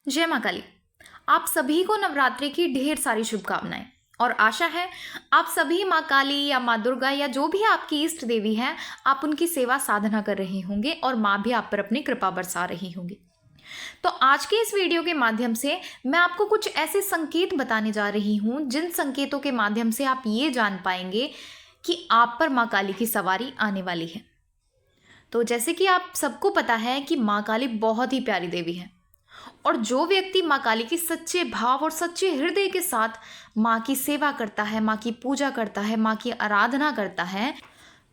जय माँ काली। आप सभी को नवरात्रि की ढेर सारी शुभकामनाएं और आशा है आप सभी माँ काली या माँ दुर्गा या जो भी आपकी इष्ट देवी हैं, आप उनकी सेवा साधना कर रहे होंगे और माँ भी आप पर अपनी कृपा बरसा रही होंगी। तो आज के इस वीडियो के माध्यम से मैं आपको कुछ ऐसे संकेत बताने जा रही हूँ जिन संकेतों के माध्यम से आप ये जान पाएंगे कि आप पर माँ काली की सवारी आने वाली है। तो जैसे कि आप सबको पता है कि माँ काली बहुत ही प्यारी देवी है और जो व्यक्ति माँ काली की सच्चे भाव और सच्चे हृदय के साथ माँ की सेवा करता है, माँ की पूजा करता है, माँ की आराधना करता है,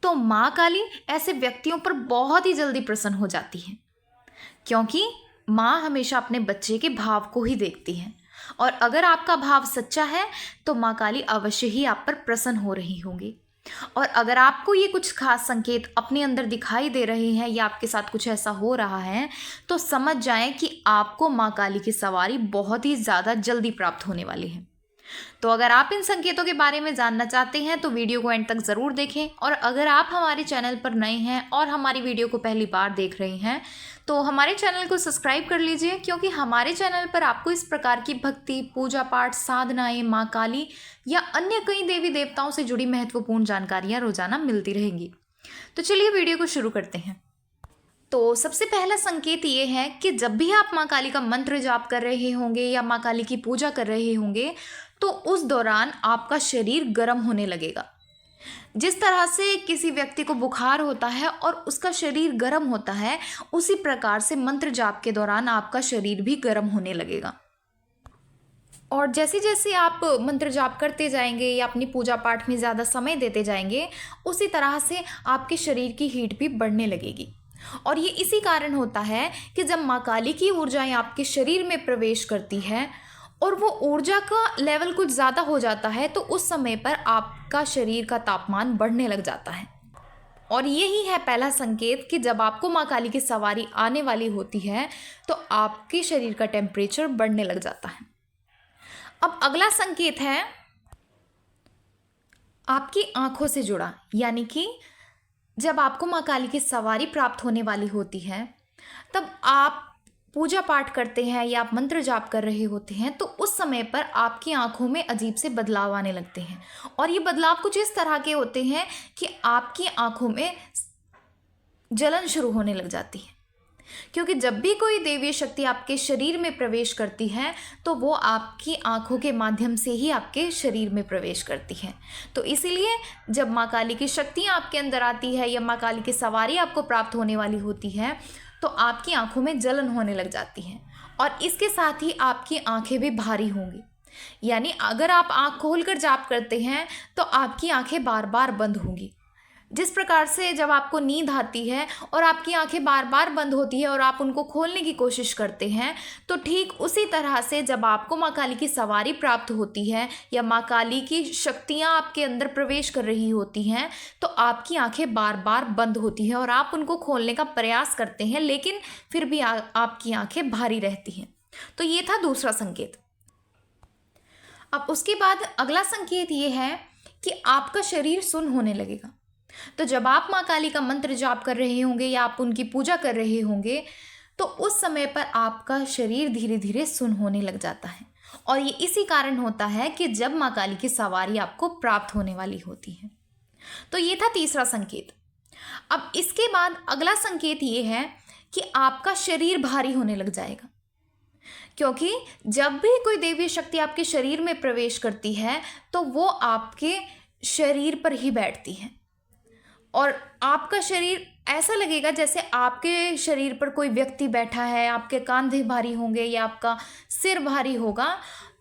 तो माँ काली ऐसे व्यक्तियों पर बहुत ही जल्दी प्रसन्न हो जाती है, क्योंकि माँ हमेशा अपने बच्चे के भाव को ही देखती है। और अगर आपका भाव सच्चा है तो माँ काली अवश्य ही आप पर प्रसन्न हो रही होंगी। और अगर आपको ये कुछ खास संकेत अपने अंदर दिखाई दे रहे हैं या आपके साथ कुछ ऐसा हो रहा है, तो समझ जाएं कि आपको माँ काली की सवारी बहुत ही ज़्यादा जल्दी प्राप्त होने वाली है। तो अगर आप इन संकेतों के बारे में जानना चाहते हैं तो वीडियो को एंड तक ज़रूर देखें। और अगर आप हमारे चैनल पर नए हैं और हमारी वीडियो को पहली बार देख रहे हैं तो हमारे चैनल को सब्सक्राइब कर लीजिए, क्योंकि हमारे चैनल पर आपको इस प्रकार की भक्ति, पूजा पाठ, साधनाएं, माँ काली या अन्य कई देवी देवताओं से जुड़ी महत्वपूर्ण जानकारियाँ रोजाना मिलती रहेंगी। तो चलिए वीडियो को शुरू करते हैं। तो सबसे पहला संकेत ये है कि जब भी आप माँ काली का मंत्र जाप कर रहे होंगे या माँ काली की पूजा कर रहे होंगे तो उस दौरान आपका शरीर गर्म होने लगेगा। जिस तरह से किसी व्यक्ति को बुखार होता है और उसका शरीर गर्म होता है, उसी प्रकार से मंत्र जाप के दौरान आपका शरीर भी गर्म होने लगेगा। और जैसे जैसे आप मंत्र जाप करते जाएंगे या अपनी पूजा पाठ में ज़्यादा समय देते जाएंगे, उसी तरह से आपके शरीर की हीट भी बढ़ने लगेगी। और ये इसी कारण होता है कि जब माँ काली की ऊर्जाएं आपके शरीर में प्रवेश करती है और वो ऊर्जा का लेवल कुछ ज़्यादा हो जाता है, तो उस समय पर आपका शरीर का तापमान बढ़ने लग जाता है। और यही है पहला संकेत कि जब आपको माँ काली की सवारी आने वाली होती है तो आपके शरीर का टेम्परेचर बढ़ने लग जाता है। अब अगला संकेत है आपकी आंखों से जुड़ा, यानी कि जब आपको माँ काली की सवारी प्राप्त होने वाली होती है तब आप पूजा पाठ करते हैं या आप मंत्र जाप कर रहे होते हैं, तो उस समय पर आपकी आंखों में अजीब से बदलाव आने लगते हैं। और ये बदलाव कुछ इस तरह के होते हैं कि आपकी आंखों में जलन शुरू होने लग जाती है, क्योंकि जब भी कोई देवीय शक्ति आपके शरीर में प्रवेश करती है तो वो आपकी आंखों के माध्यम से ही आपके शरीर में प्रवेश करती है। तो इसीलिए जब माँ काली की शक्तियाँ आपके अंदर आती है या माँ काली की सवारी आपको प्राप्त होने वाली होती है तो आपकी आंखों में जलन होने लग जाती है और इसके साथ ही आपकी आंखें भी भारी होंगी। यानी अगर आप आंख खोलकर जाप करते हैं तो आपकी आंखें बार बार बंद होंगी। जिस प्रकार से जब आपको नींद आती है और आपकी आंखें बार बार बंद होती है और आप उनको खोलने की कोशिश करते हैं, तो ठीक उसी तरह से जब आपको माँ काली की सवारी प्राप्त होती है या माँ काली की शक्तियाँ आपके अंदर प्रवेश कर रही होती हैं तो आपकी आंखें बार बार बंद होती हैं और आप उनको खोलने का प्रयास करते हैं, लेकिन फिर भी आपकी आंखें भारी रहती हैं। तो ये था दूसरा संकेत। अब उसके बाद अगला संकेत ये है कि आपका शरीर सुन्न होने लगेगा। तो जब आप माँ काली का मंत्र जाप कर रहे होंगे या आप उनकी पूजा कर रहे होंगे तो उस समय पर आपका शरीर धीरे धीरे सुन्न होने लग जाता है। और ये इसी कारण होता है कि जब माँ काली की सवारी आपको प्राप्त होने वाली होती है। तो ये था तीसरा संकेत। अब इसके बाद अगला संकेत ये है कि आपका शरीर भारी होने लग जाएगा, क्योंकि जब भी कोई देवी शक्ति आपके शरीर में प्रवेश करती है तो वो आपके शरीर पर ही बैठती है और आपका शरीर ऐसा लगेगा जैसे आपके शरीर पर कोई व्यक्ति बैठा है। आपके कंधे भारी होंगे या आपका सिर भारी होगा।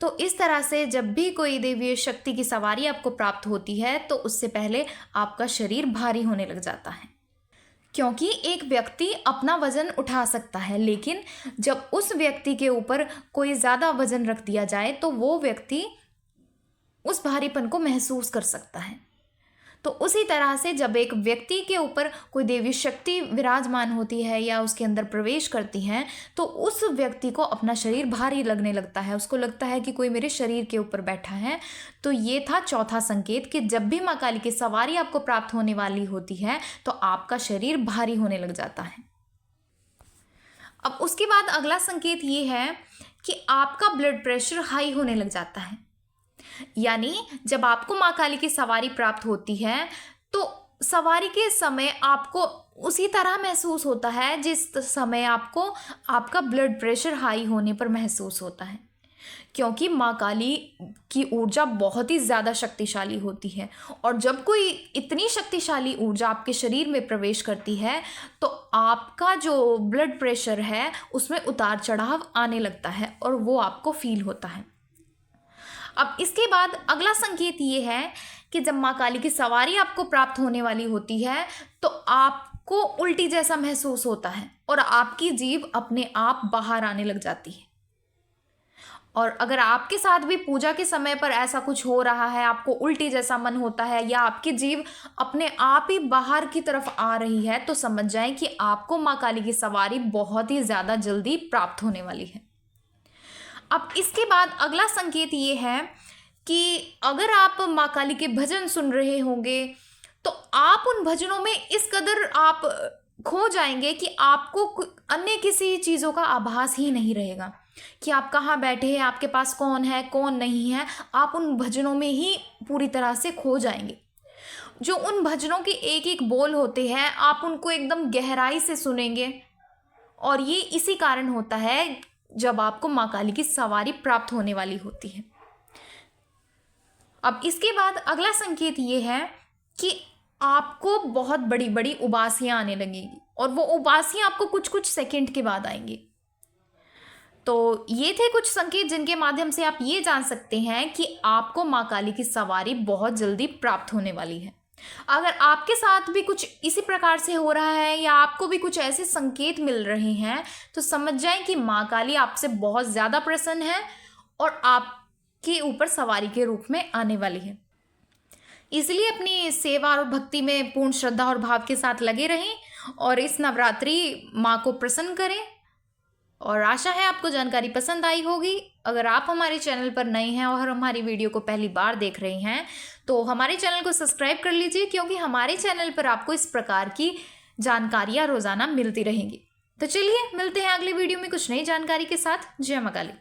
तो इस तरह से जब भी कोई देवी शक्ति की सवारी आपको प्राप्त होती है तो उससे पहले आपका शरीर भारी होने लग जाता है, क्योंकि एक व्यक्ति अपना वजन उठा सकता है, लेकिन जब उस व्यक्ति के ऊपर कोई ज़्यादा वजन रख दिया जाए तो वो व्यक्ति उस भारीपन को महसूस कर सकता है। तो उसी तरह से जब एक व्यक्ति के ऊपर कोई देवी शक्ति विराजमान होती है या उसके अंदर प्रवेश करती है तो उस व्यक्ति को अपना शरीर भारी लगने लगता है, उसको लगता है कि कोई मेरे शरीर के ऊपर बैठा है। तो ये था चौथा संकेत कि जब भी माँ काली की सवारी आपको प्राप्त होने वाली होती है तो आपका शरीर भारी होने लग जाता है। अब उसके बाद अगला संकेत ये है कि आपका ब्लड प्रेशर हाई होने लग जाता है। यानी जब आपको माँ काली की सवारी प्राप्त होती है तो सवारी के समय आपको उसी तरह महसूस होता है जिस समय आपको आपका ब्लड प्रेशर हाई होने पर महसूस होता है, क्योंकि माँ काली की ऊर्जा बहुत ही ज़्यादा शक्तिशाली होती है। और जब कोई इतनी शक्तिशाली ऊर्जा आपके शरीर में प्रवेश करती है तो आपका जो ब्लड प्रेशर है उसमें उतार चढ़ाव आने लगता है और वो आपको फील होता है। अब इसके बाद अगला संकेत ये है कि जब माँ काली की सवारी आपको प्राप्त होने वाली होती है तो आपको उल्टी जैसा महसूस होता है और आपकी जीभ अपने आप बाहर आने लग जाती है। और अगर आपके साथ भी पूजा के समय पर ऐसा कुछ हो रहा है, आपको उल्टी जैसा मन होता है या आपकी जीभ अपने आप ही बाहर की तरफ आ रही है, तो समझ जाएं कि आपको माँ काली की सवारी बहुत ही ज़्यादा जल्दी प्राप्त होने वाली है। अब इसके बाद अगला संकेत ये है कि अगर आप माँ काली के भजन सुन रहे होंगे तो आप उन भजनों में इस कदर आप खो जाएंगे कि आपको अन्य किसी चीज़ों का आभास ही नहीं रहेगा कि आप कहाँ बैठे हैं, आपके पास कौन है कौन नहीं है। आप उन भजनों में ही पूरी तरह से खो जाएंगे। जो उन भजनों के एक एक बोल होते हैं आप उनको एकदम गहराई से सुनेंगे और ये इसी कारण होता है जब आपको माँ काली की सवारी प्राप्त होने वाली होती है। अब इसके बाद अगला संकेत ये है कि आपको बहुत बड़ी बड़ी उबासियां आने लगेंगी और वो उबासियां आपको कुछ कुछ सेकंड के बाद आएंगी। तो ये थे कुछ संकेत जिनके माध्यम से आप ये जान सकते हैं कि आपको माँ काली की सवारी बहुत जल्दी प्राप्त होने वाली है। अगर आपके साथ भी कुछ इसी प्रकार से हो रहा है या आपको भी कुछ ऐसे संकेत मिल रहे हैं तो समझ जाएं कि माँ काली आपसे बहुत ज़्यादा प्रसन्न है और आपके ऊपर सवारी के रूप में आने वाली है। इसलिए अपनी सेवा और भक्ति में पूर्ण श्रद्धा और भाव के साथ लगे रहें और इस नवरात्रि माँ को प्रसन्न करें। और आशा है आपको जानकारी पसंद आई होगी। अगर आप हमारे चैनल पर नए हैं और हमारी वीडियो को पहली बार देख रहे हैं तो हमारे चैनल को सब्सक्राइब कर लीजिए, क्योंकि हमारे चैनल पर आपको इस प्रकार की जानकारियाँ रोज़ाना मिलती रहेंगी। तो चलिए मिलते हैं अगले वीडियो में कुछ नई जानकारी के साथ। जय माँ काली।